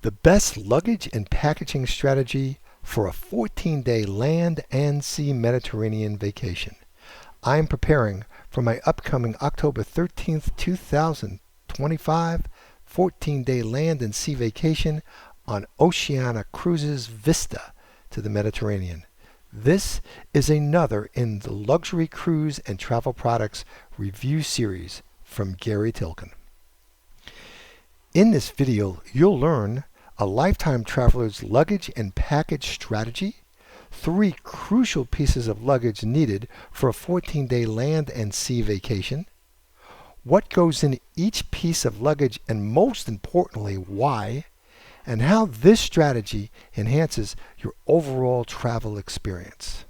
The best luggage and packaging strategy for a 14-day land and sea Mediterranean vacation. I am preparing for my upcoming October 13th, 2025 14-day land and sea vacation on Oceania Cruises Vista to the Mediterranean. This is another in the Luxury Cruise and Travel Products review series from Gary Tilkin. In this video, you'll learn a lifetime traveler's luggage and package strategy, 3 crucial pieces of luggage needed for a 14-day land and sea vacation, what goes in each piece of luggage and most importantly why, and how this strategy enhances your overall travel experience.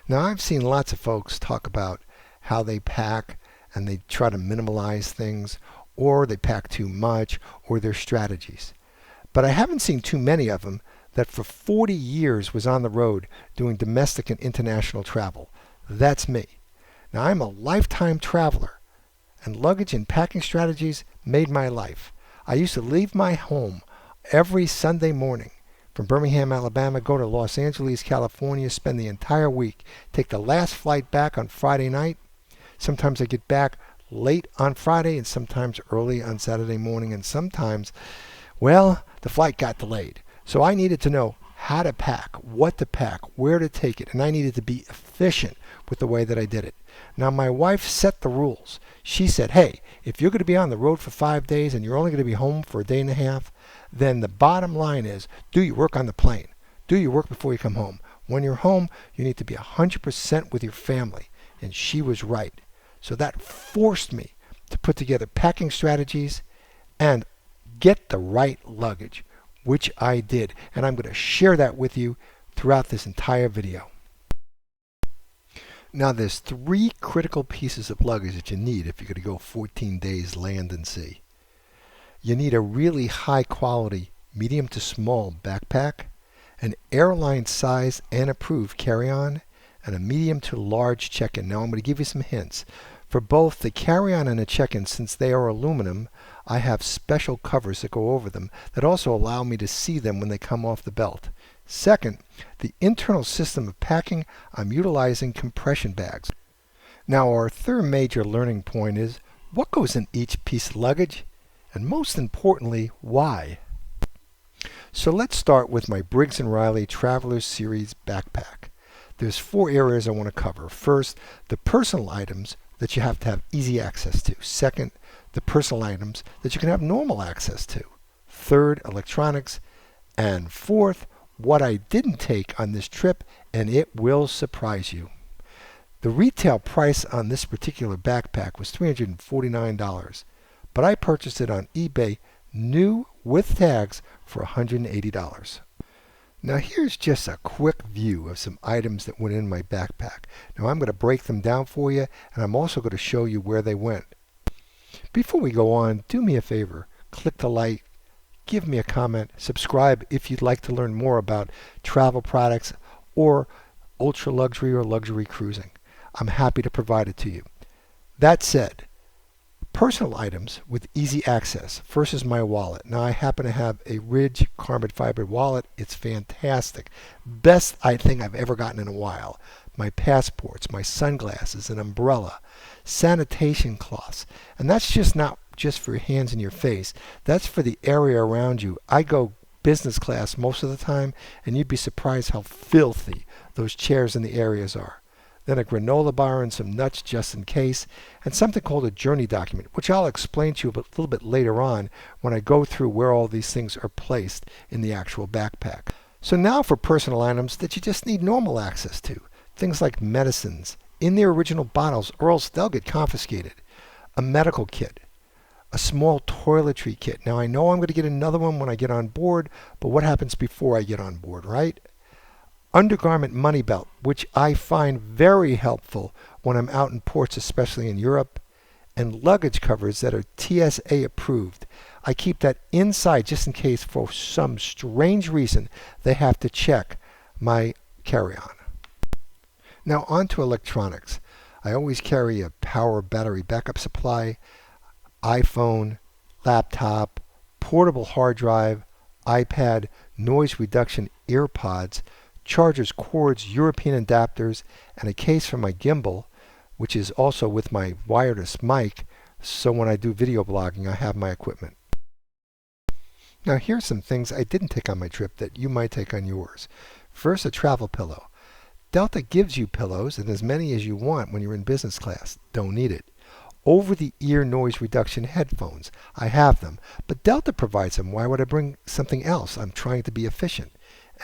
Now, I've seen lots of folks talk about how they pack and they try to minimalize things, or they pack too much, or their strategies. But I haven't seen too many of them that for 40 years was on the road doing domestic and international travel. That's me. Now, I'm a lifetime traveler, and luggage and packing strategies made my life. I used to leave my home every Sunday morning from Birmingham, Alabama, go to Los Angeles, California, spend the entire week, take the last flight back on Friday night. Sometimes I get back late on Friday and sometimes early on Saturday morning, and sometimes, well, the flight got delayed. So I needed to know how to pack, what to pack, where to take it, and I needed to be efficient with the way that I did it. Now, my wife set the rules. She said, hey, if you're going to be on the road for 5 days and you're only going to be home for a day and a half, then the bottom line is do your work on the plane. Do your work before you come home. When you're home, you need to be 100% with your family. And she was right. So that forced me to put together packing strategies and get the right luggage, which I did. And I'm going to share that with you throughout this entire video. Now, there's 3 critical pieces of luggage that you need if you're going to go 14 days land and sea. You need a really high quality medium to small backpack, an airline size and approved carry-on, and a medium to large check-in. Now, I'm going to give you some hints. For both the carry-on and the check-in, since they are aluminum, I have special covers that go over them that also allow me to see them when they come off the belt. Second, the internal system of packing, I'm utilizing compression bags. Now, our third major learning point is what goes in each piece of luggage, and most importantly, why. So let's start with my Briggs Riley Traveler Series backpack. There's 4 areas I want to cover. First, the personal items that you have to have easy access to. Second, the personal items that you can have normal access to. Third, electronics. And fourth, what I didn't take on this trip, and it will surprise you. The retail price on this particular backpack was $349, but I purchased it on eBay new with tags for $180. Now, here's just a quick view of some items that went in my backpack. Now, I'm going to break them down for you, and I'm also going to show you where they went. Before we go on, do me a favor. Click the like, give me a comment, subscribe if you'd like to learn more about travel products or ultra luxury or luxury cruising. I'm happy to provide it to you. That said, personal items with easy access. First is my wallet. Now, I happen to have a Ridge carbon fiber wallet. It's fantastic. Best thing I've ever gotten in a while. My passports, my sunglasses, an umbrella, sanitation cloths. And that's just not just for your hands and your face. That's for the area around you. I go business class most of the time, and you'd be surprised how filthy those chairs in the areas are. Then a granola bar and some nuts just in case, and something called a journey document, which I'll explain to you a little bit later on when I go through where all these things are placed in the actual backpack. So now for personal items that you just need normal access to. Things like medicines in their original bottles, or else they'll get confiscated. A medical kit. A small toiletry kit. Now, I know I'm going to get another one when I get on board, but what happens before I get on board, right? Undergarment money belt, which I find very helpful when I'm out in ports, especially in Europe, and luggage covers that are TSA approved. I keep that inside just in case for some strange reason they have to check my carry-on. Now, on to electronics. I always carry a power battery backup supply, iPhone, laptop, portable hard drive, iPad, noise reduction earpods, chargers, cords, European adapters, and a case for my gimbal, which is also with my wireless mic, so when I do video blogging I have my equipment. Now here's some things I didn't take on my trip that you might take on yours. First, a travel pillow. Delta gives you pillows and as many as you want when you're in business class. Don't need it. Over-the-ear noise reduction headphones. I have them, but Delta provides them. Why would I bring something else? I'm trying to be efficient.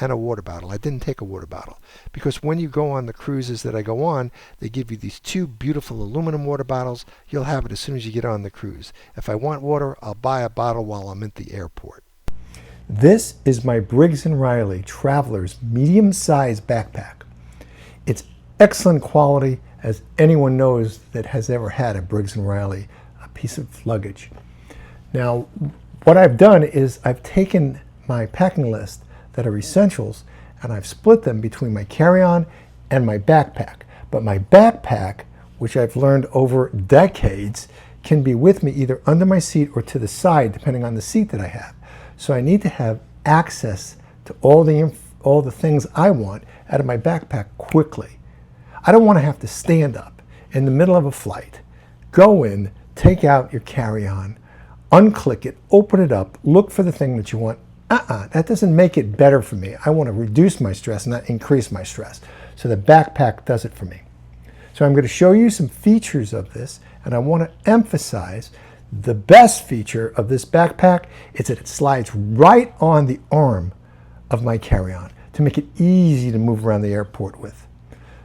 And a water bottle. I didn't take a water bottle because when you go on the cruises that I go on, they give you these two beautiful aluminum water bottles. You'll have it as soon as you get on the cruise. If I want water, I'll buy a bottle while I'm at the airport. This is my Briggs Riley Traveler's medium-sized backpack. It's excellent quality, as anyone knows that has ever had a Briggs Riley piece of luggage. Now, what I've done is I've taken my packing list that are essentials and I've split them between my carry-on and my backpack. But my backpack, which I've learned over decades, can be with me either under my seat or to the side, depending on the seat that I have. So I need to have access to all the things I want out of my backpack quickly. I don't want to have to stand up in the middle of a flight, go in, take out your carry-on, unclick it, open it up, look for the thing that you want. That doesn't make it better for me. I want to reduce my stress, not increase my stress. So the backpack does it for me. So I'm going to show you some features of this, and I want to emphasize the best feature of this backpack is that it slides right on the arm of my carry-on to make it easy to move around the airport with.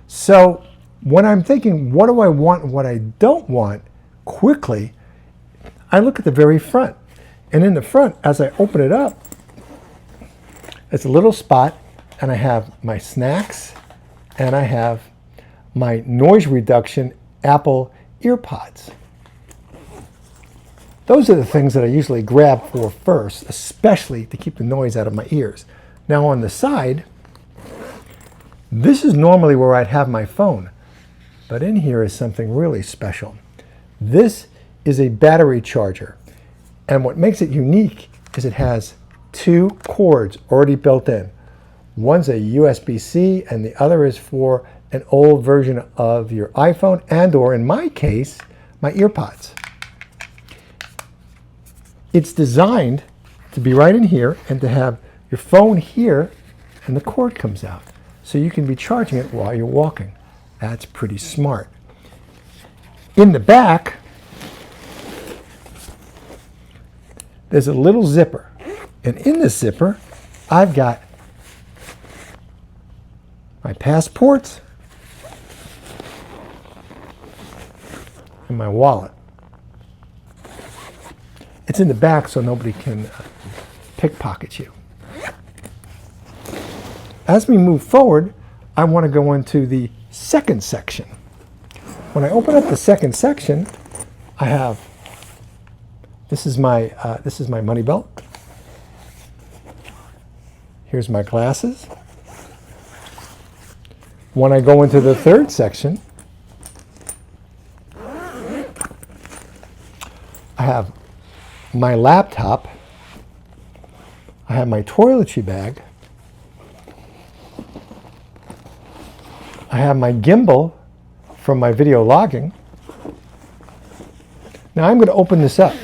So when I'm thinking, what do I want and what I don't want quickly, I look at the very front. And in the front, as I open it up, it's a little spot, and I have my snacks, and I have my noise reduction Apple earpods. Those are the things that I usually grab for first, especially to keep the noise out of my ears. Now on the side, this is normally where I'd have my phone, but in here is something really special. This is a battery charger, and what makes it unique is it has two cords already built in. One's a USB-C and the other is for an old version of your iPhone and or in my case, my earpods. It's designed to be right in here and to have your phone here and the cord comes out. So you can be charging it while you're walking. That's pretty smart. In the back, there's a little zipper. And in this zipper, I've got my passports and my wallet. It's in the back so nobody can pickpocket you. As we move forward, I want to go into the second section. When I open up the second section, I have, this is my money belt. Here's my glasses. When I go into the third section, I have my laptop. I have my toiletry bag. I have my gimbal from my video logging. Now I'm going to open this up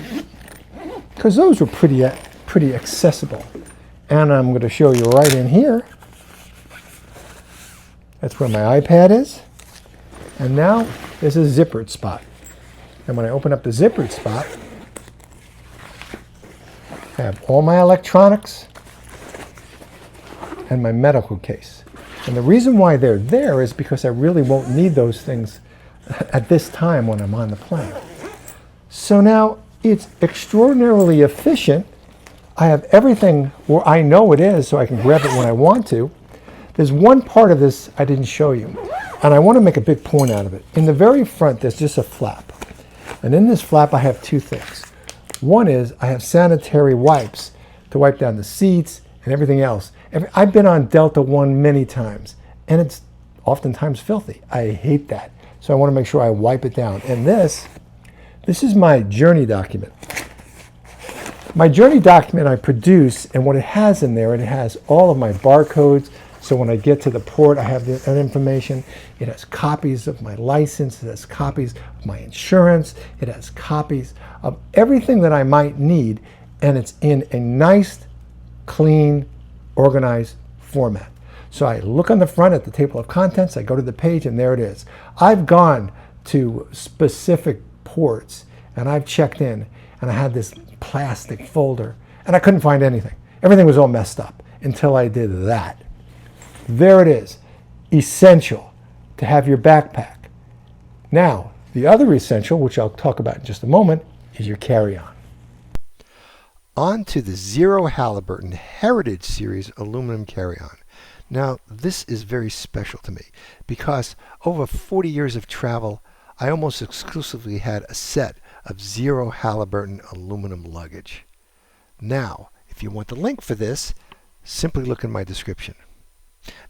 because those were pretty accessible. And I'm going to show you right in here. That's where my iPad is. And now there's a zippered spot. And when I open up the zippered spot, I have all my electronics and my medical case. And the reason why they're there is because I really won't need those things at this time when I'm on the plane. So now it's extraordinarily efficient. I have everything where I know it is so I can grab it when I want to. There's one part of this I didn't show you, and I want to make a big point out of it. In the very front, there's just a flap. And in this flap, I have two things. One is I have sanitary wipes to wipe down the seats and everything else. I've been on Delta One many times, and it's oftentimes filthy. I hate that. So I want to make sure I wipe it down. And this is my journey document. My journey document I produce, and what it has in there, it has all of my barcodes. So when I get to the port, I have that information. It has copies of my license. It has copies of my insurance. It has copies of everything that I might need. And it's in a nice, clean, organized format. So I look on the front at the table of contents. I go to the page, and there it is. I've gone to specific ports, and I've checked in, and I had this plastic folder, and I couldn't find anything. Everything was all messed up until I did that. There it is. Essential to have your backpack. Now, the other essential, which I'll talk about in just a moment, is your carry-on. On to the Zero Halliburton Heritage Series aluminum carry-on. Now, this is very special to me because over 40 years of travel, I almost exclusively had a set of Zero Halliburton aluminum luggage. Now, if you want the link for this, simply look in my description.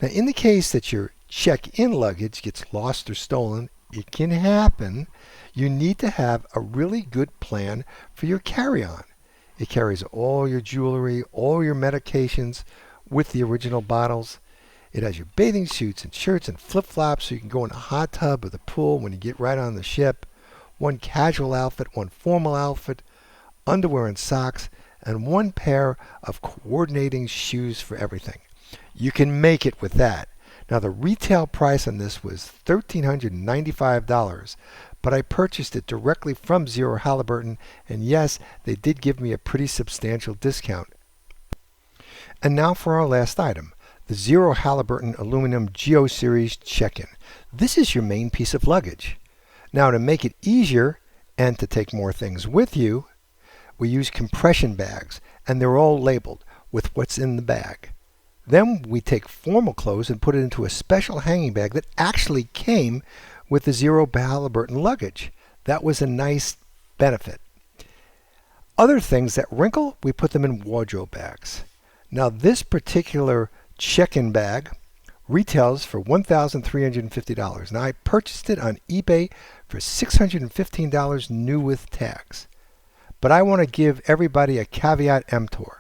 Now, in the case that your check-in luggage gets lost or stolen, it can happen, you need to have a really good plan for your carry-on. It carries all your jewelry, all your medications with the original bottles. It has your bathing suits and shirts and flip-flops so you can go in a hot tub or the pool when you get right on the ship. One casual outfit, one formal outfit, underwear and socks, and one pair of coordinating shoes for everything. You can make it with that. Now the retail price on this was $1,395, but I purchased it directly from Zero Halliburton, and yes, they did give me a pretty substantial discount. And now for our last item, the Zero Halliburton Aluminum Geo Series Check-In. This is your main piece of luggage. Now to make it easier and to take more things with you, we use compression bags, and they're all labeled with what's in the bag. Then we take formal clothes and put it into a special hanging bag that actually came with the Zero Halliburton luggage. That was a nice benefit. Other things that wrinkle, we put them in wardrobe bags. Now this particular check-in bag retails for $1,350. Now I purchased it on eBay for $615 new with tags. But I want to give everybody a caveat emptor.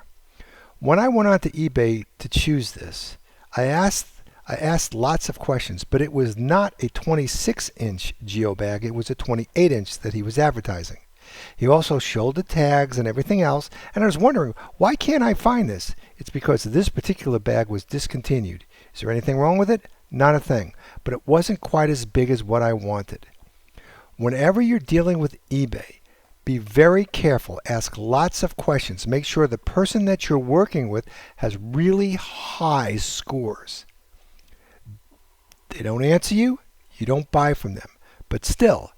When I went onto eBay to choose this, I asked lots of questions, but it was not a 26-inch Geo bag, it was a 28-inch that he was advertising. He also showed the tags and everything else, and I was wondering, why can't I find this? It's because this particular bag was discontinued. Is there anything wrong with it? Not a thing, but it wasn't quite as big as what I wanted. Whenever you're dealing with eBay, be very careful. Ask lots of questions. Make sure the person that you're working with has really high scores. They don't answer you, you don't buy from them. But still,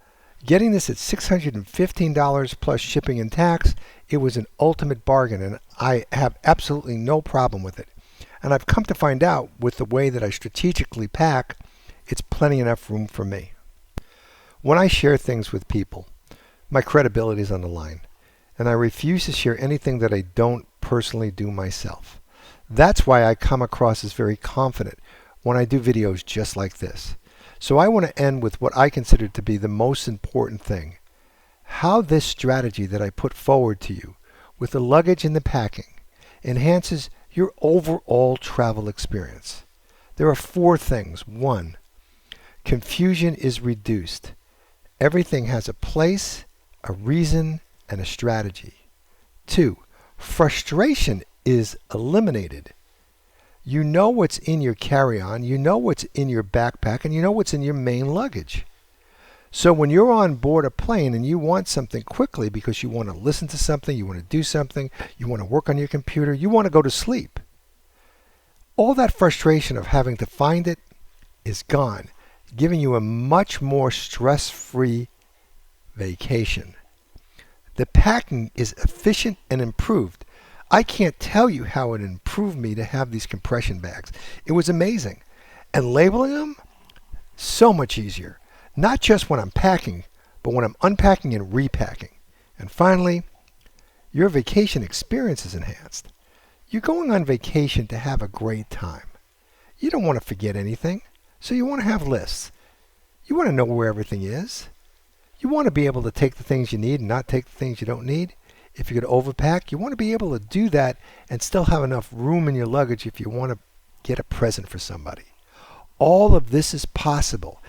getting this at $615 plus shipping and tax, it was an ultimate bargain, and I have absolutely no problem with it. And I've come to find out with the way that I strategically pack, it's plenty enough room for me. When I share things with people, my credibility is on the line, and I refuse to share anything that I don't personally do myself. That's why I come across as very confident when I do videos just like this. So I want to end with what I consider to be the most important thing. How this strategy that I put forward to you with the luggage and the packing enhances your overall travel experience. There are 4 things. 1, confusion is reduced. Everything has a place, a reason, and a strategy. 2, frustration is eliminated. You know what's in your carry-on, you know what's in your backpack, and you know what's in your main luggage. So when you're on board a plane and you want something quickly because you want to listen to something, you want to do something, you want to work on your computer, you want to go to sleep, all that frustration of having to find it is gone, giving you a much more stress-free vacation. The packing is efficient and improved. I can't tell you how it improved me to have these compression bags. It was amazing. And labeling them, so much easier. Not just when I'm packing, but when I'm unpacking and repacking. And finally, your vacation experience is enhanced. You're going on vacation to have a great time. You don't want to forget anything, so you want to have lists. You want to know where everything is. You want to be able to take the things you need and not take the things you don't need. If you're going to overpack, you want to be able to do that and still have enough room in your luggage if you want to get a present for somebody. All of this is possible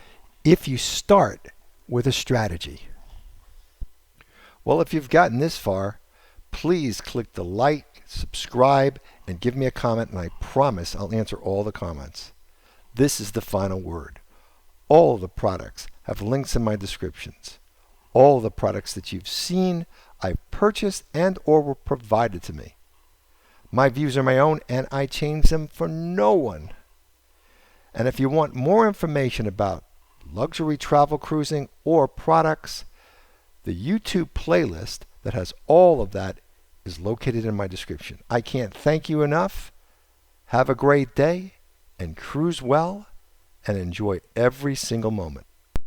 if you start with a strategy. Well, if you've gotten this far, please click the like, subscribe, and give me a comment, and I promise I'll answer all the comments. This is the final word. All the products have links in my descriptions. All the products that you've seen, I've purchased and or were provided to me. My views are my own, and I change them for no one. And if you want more information about luxury travel cruising or products, the YouTube playlist that has all of that is located in my description. I can't thank you enough. Have a great day and cruise well and enjoy every single moment.